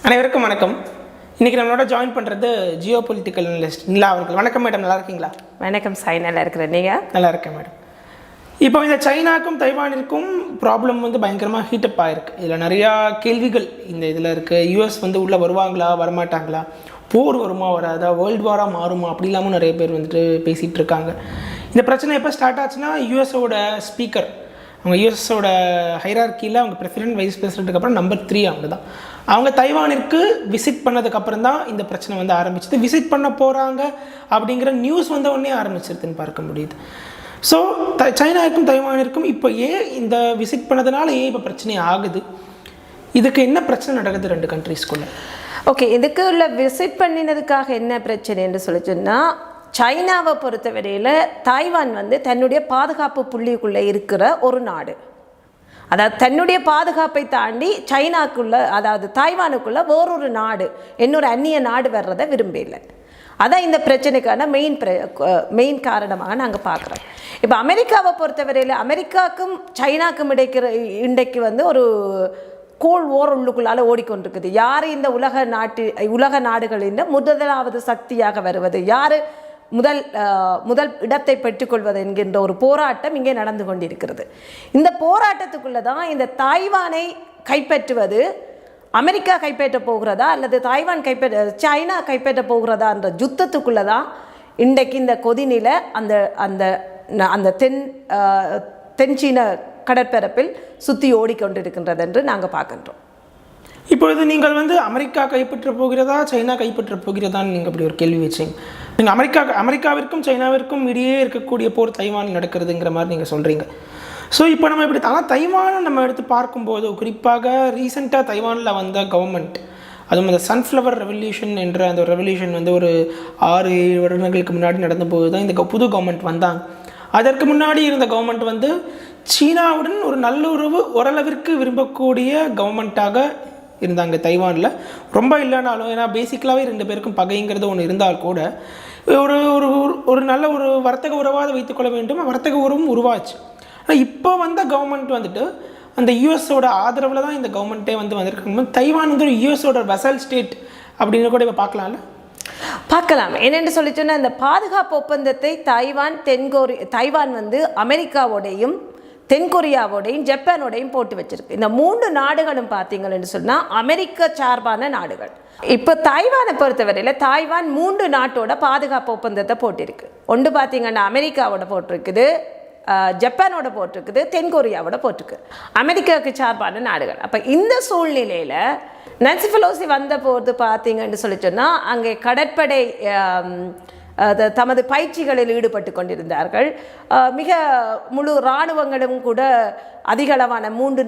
அனைவருக்கும் வணக்கம். இன்றைக்கி நம்மளோட ஜாயின் பண்ணுறது ஜியோ பொலிட்டிக்கல் அனலிஸ்ட் நிலா அவர்கள். வணக்கம் மேடம், நல்லா இருக்கீங்களா? வணக்கம் சாய், நல்லா இருக்கிறேன். நீங்கள்? நல்லா இருக்கேன் மேடம். இப்போ இந்த சைனாக்கும் தைவானிற்கும் ப்ராப்ளம் பயங்கரமாக ஹீட்டப் ஆகிருக்கு. இதில் நிறையா கேள்விகள் இதில் இருக்குது. யூஎஸ் உள்ளே வருவாங்களா வரமாட்டாங்களா, போர் வருமா வராதா, வேர்ல்டு வாராக மாறுமா, அப்படி இல்லாமல் நிறைய பேர் பேசிகிட்டு இருக்காங்க. இந்த பிரச்சனை எப்போ ஸ்டார்ட் ஆச்சுன்னா, யூஎஸோட ஸ்பீக்கர், அவங்க யூஎஸோட ஹைரார்க்கியில் அவங்க பிரசிடென்ட் வைஸ் பிரசிடென்ட்டுக்கு அப்புறம் நம்பர் 3 அவங்க தான். அவங்க தைவானிற்கு விசிட் பண்ணதுக்கப்புறம் தான் இந்த பிரச்சனை ஆரம்பிச்சது. விசிட் பண்ண போகிறாங்க அப்படிங்கிற நியூஸ் உடனே ஆரம்பிச்சிருதுன்னு பார்க்க முடியுது. ஸோ சைனாவுக்கும் தைவானிற்கும் இப்போ ஏன் இந்த விசிட் பண்ணதுனால ஏன் இப்போ பிரச்சனை ஆகுது, இதுக்கு என்ன பிரச்சனை நடக்குது ரெண்டு கண்ட்ரீஸ்குள்ளே? ஓகே, இதுக்கு உள்ள விசிட் பண்ணினதுக்காக என்ன பிரச்சனை என்று சொல்லி சொன்னால், சைனாவை பொறுத்தவரையில் தைவான் தன்னுடைய பாதுகாப்பு புள்ளிக்குள்ளே இருக்கிற ஒரு நாடு. அதாவது தன்னுடைய பாதுகாப்பை தாண்டி சைனாக்குள்ள, அதாவது தைவானுக்குள்ள வேறொரு நாடு, இன்னொரு அந்நிய நாடு வர்றதை விரும்பலை. அதான் இந்த பிரச்சனைக்கான மெயின் காரணமாக நாங்கள் பார்க்குறோம். இப்போ அமெரிக்காவை பொறுத்தவரையில் அமெரிக்காவுக்கும் சைனாக்கும் இன்றைக்கு ஒரு கோல்ட் வார் உள்ளுக்குள்ளால் ஓடிக்கொண்டிருக்குது. யார் இந்த உலக நாடுகளின் முதலாவது சக்தியாக வருவது, யார் முதல் இடத்தை பெற்றுக்கொள்வது என்கின்ற ஒரு போராட்டம் இங்கே நடந்து கொண்டிருக்கிறது. இந்த போராட்டத்துக்குள்ளே தான் இந்த தைவானை கைப்பற்றுவது அமெரிக்கா கைப்பற்ற போகிறதா அல்லது சைனா கைப்பற்ற போகிறதா என்ற யுத்தத்துக்குள்ளே தான் இன்றைக்கு இந்த கொதிநிலை அந்த அந்த அந்த தென்சீன கடற்பரப்பில் சுற்றி ஓடிக்கொண்டிருக்கின்றது என்று நாங்கள் பார்க்கின்றோம். இப்பொழுது நீங்கள் அமெரிக்கா கைப்பற்ற போகிறதா சைனா கைப்பற்ற போகிறதான்னு நீங்கள் அப்படி ஒரு கேள்வி வச்சிங்க. நீங்கள் அமெரிக்காவிற்கும் சைனாவிற்கும் இடையே இருக்கக்கூடிய போர் தைவான் நடக்கிறதுங்கிற மாதிரி நீங்கள் சொல்கிறீங்க. ஸோ இப்போ நம்ம இப்படி தைவானை நம்ம எடுத்து பார்க்கும்போது, குறிப்பாக ரீசெண்டாக தைவானில் வந்த கவர்மெண்ட், அதுவும் அந்த சன்ஃப்ளவர் ரெவல்யூஷன் என்ற அந்த ரெவல்யூஷன் ஒரு 6-7 வருடங்களுக்கு முன்னாடி நடந்தபோது தான் இந்த புது கவர்மெண்ட் வந்தாங்க. அதற்கு முன்னாடி இருந்த கவர்மெண்ட் சீனாவுடன் ஒரு நல்லுறவு ஓரளவிற்கு விரும்பக்கூடிய கவர்மெண்ட்டாக இருந்தாங்க தைவானில். ரொம்ப இல்லைனாலும், ஏன்னா பேசிக்கலாகவே 2 பேருக்கும் பகைங்கிறது ஒன்று இருந்தால் கூட ஒரு ஒரு நல்ல ஒரு வர்த்தக உறவாக வைத்துக்கொள்ள வேண்டும். வர்த்தக உறவும் உருவாச்சு. ஆனால் இப்போ வந்த கவர்மெண்ட் அந்த யூஎஸோட ஆதரவில் தான் இந்த கவர்மெண்ட்டே வந்திருக்காங்க. தைவான் ஒரு யூஎஸோட வெசல் ஸ்டேட் அப்படின்னு கூட இப்போ பார்க்கலாம். என்னென்னு சொல்லி சொன்னால், இந்த பாதுகாப்பு ஒப்பந்தத்தை தைவான் அமெரிக்காவோடையும் தென்கொரியாவோடையும் ஜப்பானோடையும் போட்டு வச்சிருக்கு. இந்த 3 நாடுகளும் பார்த்தீங்கன்னு சொன்னால் அமெரிக்க சார்பான நாடுகள். இப்போ தைவானை பொறுத்தவரையில் தைவான் 3 நாட்டோட பாதுகாப்பு ஒப்பந்தத்தை போட்டிருக்கு. ஒன்று பார்த்தீங்கன்னா அமெரிக்காவோட போட்டிருக்குது, ஜப்பானோட போட்டிருக்குது, தென்கொரியாவோட போட்டிருக்கு. அமெரிக்காவுக்கு சார்பான நாடுகள். அப்போ இந்த சூழ்நிலையில் நான்சி பெலோசி வந்த போது பார்த்தீங்கன்னு சொல்லி சொன்னால், அங்கே கடற்படை தமது பயிற்சிகளில் ஈடுபட்டு கொண்டிருந்தார்கள். மிக முழு இராணுவங்களும் கூட அதிகளவான 3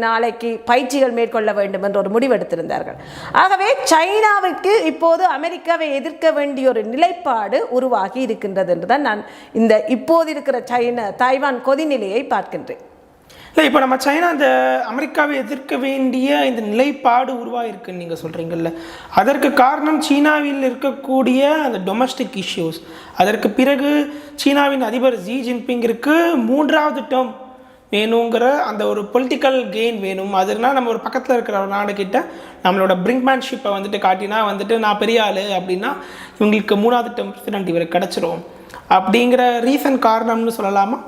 நாளைக்கு பயிற்சிகள் மேற்கொள்ள வேண்டும் என்ற ஒரு முடிவெடுத்திருந்தார்கள். ஆகவே சைனாவுக்கு இப்போது அமெரிக்காவை எதிர்க்க வேண்டிய ஒரு நிலைப்பாடு உருவாகி இருக்கின்றது என்று தான் நான் இந்த இப்போது இருக்கிற தைவான் கொதிநிலையை பார்க்கின்றேன். இல்லை, இப்போ நம்ம சைனா இந்த அமெரிக்காவை எதிர்க்க வேண்டிய இந்த நிலைப்பாடு உருவாகிருக்குன்னு நீங்கள் சொல்கிறீங்கல்ல, அதற்கு காரணம் சீனாவில் இருக்கக்கூடிய அந்த டொமஸ்டிக் இஷ்யூஸ். அதற்கு பிறகு சீனாவின் அதிபர் ஜி ஜின்பிங்கிற்கு 3வது டேர்ம் வேணுங்கிற அந்த ஒரு பொலிட்டிக்கல் கெயின் வேணும். அதனால் நம்ம ஒரு பக்கத்தில் இருக்கிற ஒரு நாடுகிட்ட நம்மளோட பிரிங்க்மேன்ஷிப்பை காட்டினா நான் பெரிய ஆள் அப்படின்னா இவங்களுக்கு 3வது டேர்ம் பிரசிடென்ட் இவருக்கு கிடச்சிரும் அப்படிங்கிற ரீசன் காரணம்னு சொல்லலாமா?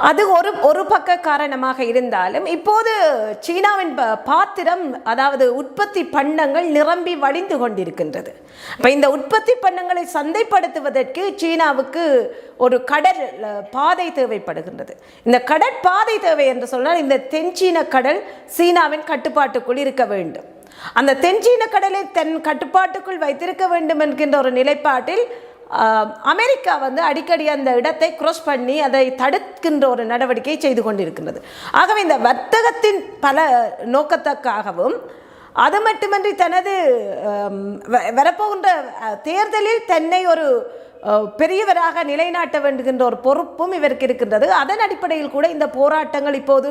அது ஒரு பக்க காரணமாக இருந்தாலும், இப்போது சீனாவின் பாத்திரம், அதாவது உற்பத்தி பண்டங்கள் நிரம்பி வழிந்து கொண்டிருக்கின்றது. இப்போ இந்த உற்பத்தி பண்டங்களை சந்தைப்படுத்துவதற்கு சீனாவுக்கு ஒரு கடல் பாதை தேவைப்படுகின்றது. இந்த கடற்பாதை தேவை என்று சொன்னால், இந்த தென்சீன கடல் சீனாவின் கட்டுப்பாட்டுக்குள் இருக்க வேண்டும். அந்த தென்சீன கடலை தன் கட்டுப்பாட்டுக்குள் வைத்திருக்க வேண்டும் என்கின்ற ஒரு நிலைப்பாட்டில் அமெரிக்கா அடிக்கடி அந்த இடத்தை க்ராஸ் பண்ணி அதை தடுக்கின்ற ஒரு நடவடிக்கை செய்து கொண்டிருக்கின்றது. ஆகவே இந்த வர்த்தகத்தின் பல நோக்கத்துக்காகவும், அது மட்டுமன்றி தனது வரப்போகின்ற தேர்தலில் தன்னை ஒரு பெரியவராக நிலைநாட்ட வேண்டுகின்ற ஒரு பொறுப்பும் இவருக்கு இருக்கின்றது. அதன் அடிப்படையில் கூட இந்த போராட்டங்கள் இப்போது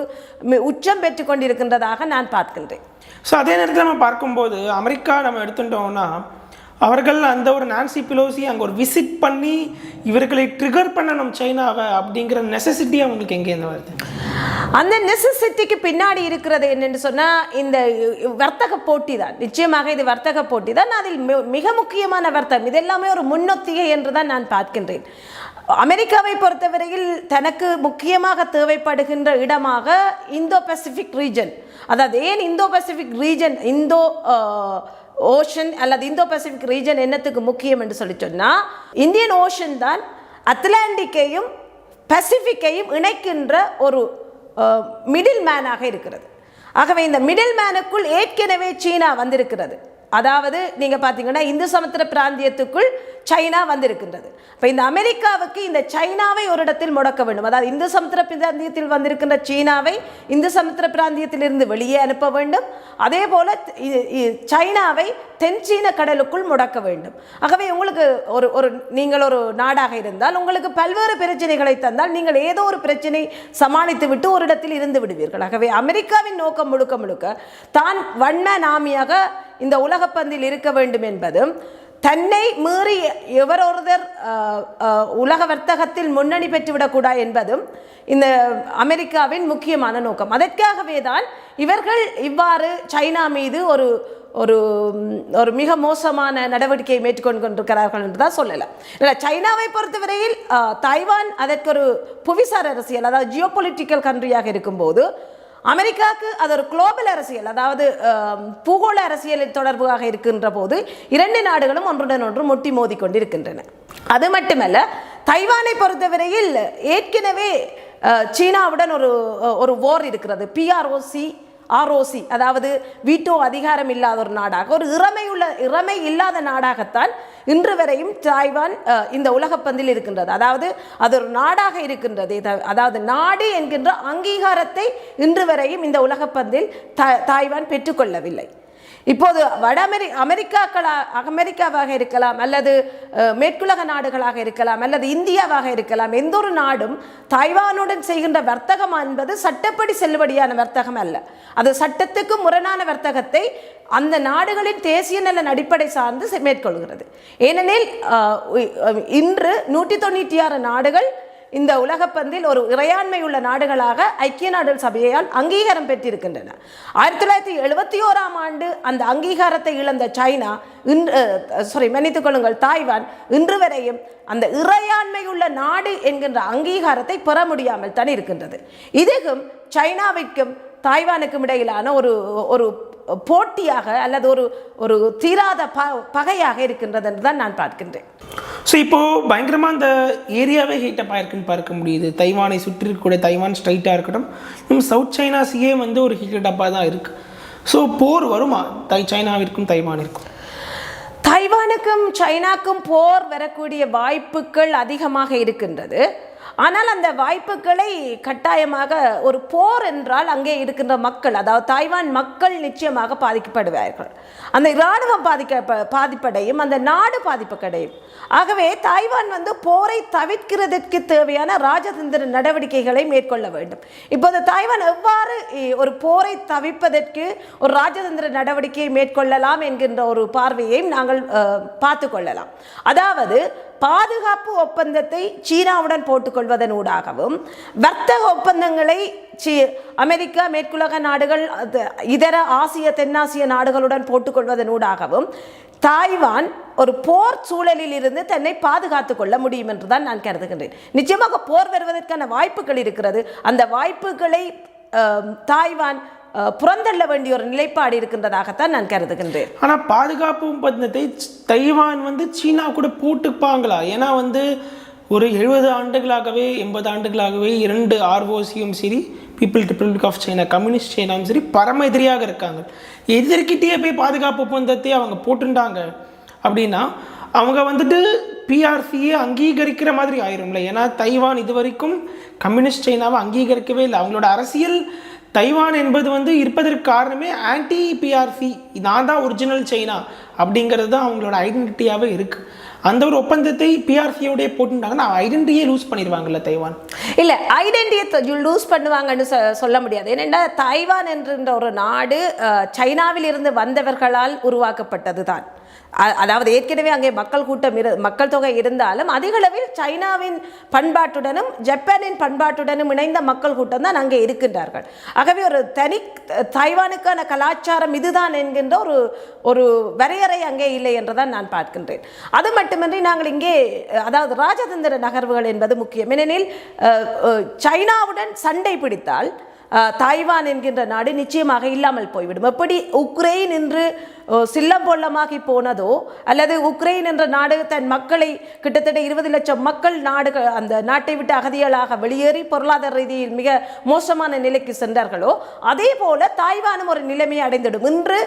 உச்சம் பெற்று கொண்டிருக்கின்றதாக நான் பார்க்கின்றேன். ஸோ அதே நேரத்தில் நம்ம பார்க்கும்போது அமெரிக்கா நம்ம எடுத்துட்டோம்னா, அவர்கள் அந்த ஒரு நான்சி பெலோசி அங்கே ஒரு விசிட் பண்ணி இவர்களை ட்ரிகர் பண்ணணும் சைனாவை அப்படிங்கிற நெசசிட்டி அவங்களுக்கு எங்கேருந்து வருது? அந்த நெசசிட்டிக்கு பின்னாடி இருக்கிறது என்னென்னு சொன்னால் இந்த வர்த்தக போட்டி தான். நிச்சயமாக இது வர்த்தக போட்டி தான். அதில் மிக முக்கியமான வர்த்தகம் இது எல்லாமே ஒரு முன்னொத்திகை என்று தான் நான் பார்க்கின்றேன். அமெரிக்காவை பொறுத்தவரையில் தனக்கு முக்கியமாக தேவைப்படுகின்ற இடமாக இந்தோ பசிபிக் ரீஜன், அதாவது ஏன் இந்தோ பசிபிக் ரீஜன், இந்தோ ஓஷன் அல்லது இந்தோ பசிபிக் ரீஜன் என்னத்துக்கு முக்கியம் என்று சொல்லி சொன்னால், இந்தியன் ஓஷன் தான் அட்லாண்டிக்கையும் பசிபிக்கையும் இணைக்கின்ற ஒரு மிடில் மேனாக இருக்கிறது. ஆகவே இந்த மிடில் மேனுக்குள் ஏற்கனவே சீனா வந்திருக்கிறது. அதாவது நீங்கள் பார்த்தீங்கன்னா இந்து சமுத்திர பிராந்தியத்துக்குள் சைனா வந்திருக்கின்றது. இப்போ இந்த அமெரிக்காவுக்கு இந்த சைனாவை ஒரு இடத்தில் முடக்க வேண்டும். அதாவது இந்து சமுத்திர பிராந்தியத்தில் வந்திருக்கின்ற சீனாவை இந்து சமுத்திர பிராந்தியத்திலிருந்து வெளியே அனுப்ப வேண்டும். அதே போல சைனாவை தென் சீன கடலுக்குள் முடக்க வேண்டும். ஆகவே உங்களுக்கு நீங்கள் ஒரு நாடாக இருந்தால் உங்களுக்கு பல்வேறு பிரச்சனைகளை தந்தால் நீங்கள் ஏதோ ஒரு பிரச்சனை சமாளித்து விட்டு ஒரு இடத்தில் இருந்து விடுவீர்கள். ஆகவே அமெரிக்காவின் நோக்கம் முழுக்க முழுக்க தான் வன்மேன் ஆமியாக இந்த உலகப்பந்தில் இருக்க வேண்டும் என்பதும், தன்னை மீறி எவரொருவர் உலக வர்த்தகத்தில் முன்னணி பெற்றுவிடக்கூடாது என்பதும் இந்த அமெரிக்காவின் முக்கியமான நோக்கம். அதற்காகவே தான் இவர்கள் இவ்வாறு சைனா மீது ஒரு ஒரு மிக மோசமான நடவடிக்கையை மேற்கொண்டு கொண்டிருக்கிறார்கள் என்று தான் சொல்லலாம். சைனாவை பொறுத்தவரையில் தைவான் அதற்கு ஒரு புவிசார் அரசியல், அதாவது ஜியோ பொலிட்டிக்கல் கண்ட்ரியாக இருக்கும்போது, அமெரிக்காவுக்கு அது ஒரு குளோபல் அரசியல், அதாவது பூகோள அரசியலில் தொடர்பாக இருக்கின்ற போது இரண்டு நாடுகளும் ஒன்றுடன் ஒன்று முட்டி மோதி கொண்டிருக்கின்றன. அது மட்டுமல்ல, தைவானை பொறுத்தவரையில் ஏற்கனவே சீனாவுடன் ஒரு வார் இருக்கிறது. ROC, அதாவது வீட்டோ அதிகாரம் இல்லாத ஒரு நாடாக, ஒரு இறமை இல்லாத நாடாகத்தான் இன்று வரையும் தாய்வான் இந்த உலகப்பந்தில் இருக்கின்றது. அதாவது அது ஒரு நாடாக இருக்கின்றது. அதாவது நாடு என்கின்ற அங்கீகாரத்தை இன்று வரையும் இந்த உலகப்பந்தில் தாய்வான் பெற்றுக்கொள்ளவில்லை. இப்போது அமெரிக்காவாக இருக்கலாம், அல்லது மேற்குலக நாடுகளாக இருக்கலாம், அல்லது இந்தியாவாக இருக்கலாம், எந்த ஒரு நாடும் தாய்வானுடன் செய்கின்ற வர்த்தகம் என்பது சட்டப்படி செல்லுபடியான வர்த்தகம் அல்ல. அது சட்டத்துக்கு முரணான வர்த்தகத்தை அந்த நாடுகளின் தேசிய நலன் அடிப்படை சார்ந்து மேற்கொள்கிறது. ஏனெனில் இன்று 196 நாடுகள் இந்த உலகப்பந்தில் ஒரு இறையாண்மை உள்ள நாடுகளாக ஐக்கிய நாடுகள் சபையால் அங்கீகாரம் பெற்றிருக்கின்றன. 1971ஆம் ஆண்டு அந்த அங்கீகாரத்தை இழந்த சைனா, மன்னித்துக் கொள்ளுங்கள், தாய்வான் இன்று வரையும் அந்த இறையாண்மை உள்ள நாடு என்கின்ற அங்கீகாரத்தை பெற முடியாமல் தான் இருக்கின்றது. இதுக்கும் சைனாவிற்கும் தாய்வானுக்கும் இடையிலான ஒரு போட்டியாக அல்லது ஒரு தீராத பகையாக இருக்கின்றது என்று தான் நான் பார்க்கின்றேன். ஸோ இப்போது பயங்கரமாக அந்த ஏரியாவே ஹீட்டப் ஆயிருக்குன்னு பார்க்க முடியுது. தைவானை சுற்றி இருக்கக்கூடிய தைவான் ஸ்ட்ரைட்டாக இருக்கட்டும், சவுத் சைனா சியே வந்து ஒரு ஹீட்டப்பாக தான் இருக்குது. ஸோ போர் வருமா சைனாவிற்கும் தைவானிற்கும்? தைவானுக்கும் சைனாக்கும் போர் வரக்கூடிய வாய்ப்புகள் அதிகமாக இருக்கின்றது. ஆனால் அந்த வாய்ப்புகளை கட்டாயமாக, ஒரு போர் என்றால் அங்கே இருக்கின்ற மக்கள், அதாவது தாய்வான் மக்கள் நிச்சயமாக பாதிக்கப்படுவார்கள். அந்த இராணுவம் பாதிப்படையும், அந்த நாடு பாதிப்படையும். ஆகவே தாய்வான் வந்து போரை தவிர்க்கிறதுக்கு தேவையான ராஜதந்திர நடவடிக்கைகளை மேற்கொள்ள வேண்டும். இப்போது தாய்வான் எவ்வாறு ஒரு போரை தவிர்ப்பதற்கு ஒரு ராஜதந்திர நடவடிக்கையை மேற்கொள்ளலாம் என்கின்ற ஒரு பார்வையையும் நாங்கள் பார்த்து கொள்ளலாம். அதாவது பாதுகாப்பு ஒப்பந்தத்தை சீனாவுடன் போட்டுக்கொள்வதன் ஊடாகவும், வர்த்தக ஒப்பந்தங்களை அமெரிக்கா, மேற்குலக நாடுகள், இதர ஆசிய தென்னாசிய நாடுகளுடன் போட்டுக்கொள்வதன் ஊடாகவும் தாய்வான் ஒரு போர் சூழலில் இருந்து தன்னை பாதுகாத்துக் கொள்ள முடியும் என்றுதான் நான் கருதுகின்றேன். நிச்சயமாக போர் வருவதற்கான வாய்ப்புகள் இருக்கிறது. அந்த வாய்ப்புகளை தாய்வான் புறந்தள்ள வேண்டிய ஒரு நிலைப்பாடு இருக்கின்றதாகத்தான் நான் கருதுகின்றேன். ஆனால் பாதுகாப்பு ஒப்பந்தத்தை தைவான் வந்து சீனா கூட போட்டுப்பாங்களா? ஏன்னா வந்து ஒரு 70 ஆண்டுகளாகவே 80 ஆண்டுகளாகவே 2 ROCயும் சரி, people republic of China, communist சைனாவும் சரி, பரம எதிரியாக இருக்காங்க. எதிர்கிட்டே போய் பாதுகாப்பு ஒப்பந்தத்தை அவங்க போட்டுட்டாங்க அப்படின்னா அவங்க வந்துட்டு PRCயை அங்கீகரிக்கிற மாதிரி ஆயிரும்ல. ஏன்னா தைவான் இது வரைக்கும் கம்யூனிஸ்ட் சைனாவை அங்கீகரிக்கவே இல்லை. அவங்களோட அரசியல் தைவான் என்பது வந்து இருப்பதற்கு காரணமே ஆன்டி PRC, நான் தான் ஒரிஜினல் சைனா அப்படிங்கிறது தான் அவங்களோட ஐடென்டிட்டியாகவே இருக்குது. அந்த ஒரு ஒப்பந்தத்தை PRCயோடைய போட்டுட்டாங்கன்னா ஐடென்டிட்டியே லூஸ் பண்ணிடுவாங்கல்ல தைவான். இல்லை, ஐடென்டிட்டியை லூஸ் பண்ணுவாங்கன்னு சொல்ல முடியாது. ஏனென்றா தைவான் என்கின்ற ஒரு நாடு சைனாவில் இருந்து வந்தவர்களால் உருவாக்கப்பட்டது தான். அதாவது ஏற்கனவே அங்கே மக்கள் தொகை இருந்தாலும் அதிகளவில் சைனாவின் பண்பாட்டுடனும் ஜப்பானின் பண்பாட்டுடனும் இணைந்த மக்கள் கூட்டம் தான் அங்கே இருக்கின்றார்கள். ஆகவே ஒரு தைவானுக்கான கலாச்சாரம் இதுதான் என்கின்ற ஒரு வரையறை அங்கே இல்லை என்றுதான் நான் பார்க்கின்றேன். அது மட்டுமின்றி நாங்கள் இங்கே அதாவது ராஜதந்திர நகர்வுகள் என்பது முக்கியம். ஏனெனில் சைனாவுடன் சண்டை பிடித்தால் தாய்வான் என்கின்ற நாடு நிச்சயமாக இல்லாமல் போய்விடும். எப்படி உக்ரைன் என்று சில்லம்பொல்லமாகி போனதோ, அல்லது உக்ரைன் என்ற நாடு தன் மக்களை கிட்டத்தட்ட 20 லட்சம் மக்கள் அந்த நாட்டை விட்டு அகதிகளாக வெளியேறி பொருளாதார ரீதியில் மிக மோசமான நிலைக்கு சென்றார்களோ, அதே போல தாய்வானும் ஒரு நிலைமையை அடைந்துவிடும். இன்று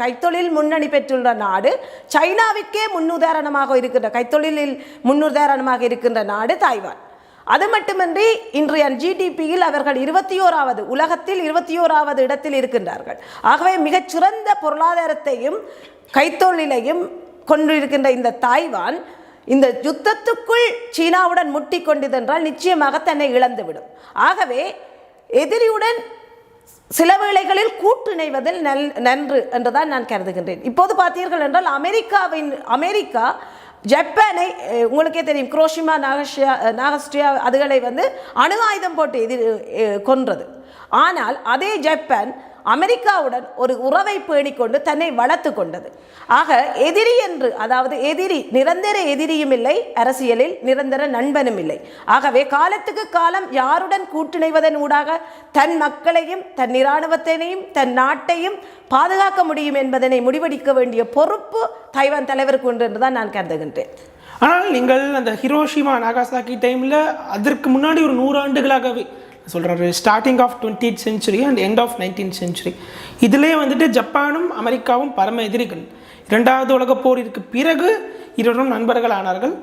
கைத்தொழில் முன்னணி பெற்றுள்ள நாடு, சைனாவிற்கே முன்னுதாரணமாக இருக்கின்ற நாடு தாய்வான். அது மட்டுமின்றி இன்றைய ஜிடிபியில் அவர்கள் உலகத்தில் 21வது இடத்தில் இருக்கின்றார்கள். ஆகவே மிகச்சிறந்த பொருளாதாரத்தையும் கைத்தொழிலையும் கொண்டிருக்கின்ற இந்த தாய்வான் இந்த யுத்தத்துக்குள் சீனாவுடன் முட்டி கொண்டதென்றால் நிச்சயமாக தன்னை இழந்துவிடும். ஆகவே எதிரியுடன் சில வேளைகளில் கூட்டிணைவதில் நன்று என்றுதான் நான் கருதுகின்றேன். இப்போது பார்த்தீர்கள் என்றால் அமெரிக்கா ஜப்பானை, உங்களுக்கே தெரியும், குரோஷிமா நாகஸ்டியா அதுகளை அணு ஆயுதம் போட்டு கொன்றது. ஆனால் அதே ஜப்பான் அமெரிக்காவுடன் ஒரு உறவை பேணிக்கொண்டு தன்னை வளர்த்து கொண்டது. ஆக எதிரி என்று, அதாவது நிரந்தர எதிரியும் இல்லை, அரசியலில் நிரந்தர நண்பனும் இல்லை. ஆகவே காலத்துக்கு காலம் யாருடன் கூட்டிணைவதன் ஊடாக தன் மக்களையும் தன் இராணுவத்தினையும் தன் நாட்டையும் பாதுகாக்க முடியும் என்பதனை முடிவெடுக்க வேண்டிய பொறுப்பு தைவான் தலைவருக்கு உண்டு என்றுதான் நான் கருதுகின்றேன். ஆனால் நீங்கள் அந்த ஹிரோஷிமா நாகாசாக்கி டைமில் அதற்கு முன்னாடி ஒரு 100 ஆண்டுகளாகவே சொல்கிறாரு, starting of 20th century and end of 19th century, இதிலே ஜப்பானும் அமெரிக்காவும் பரம எதிரிகள். 2வது உலகப் போரிற்கு பிறகு இருவரும் நண்பர்கள் ஆனார்கள்.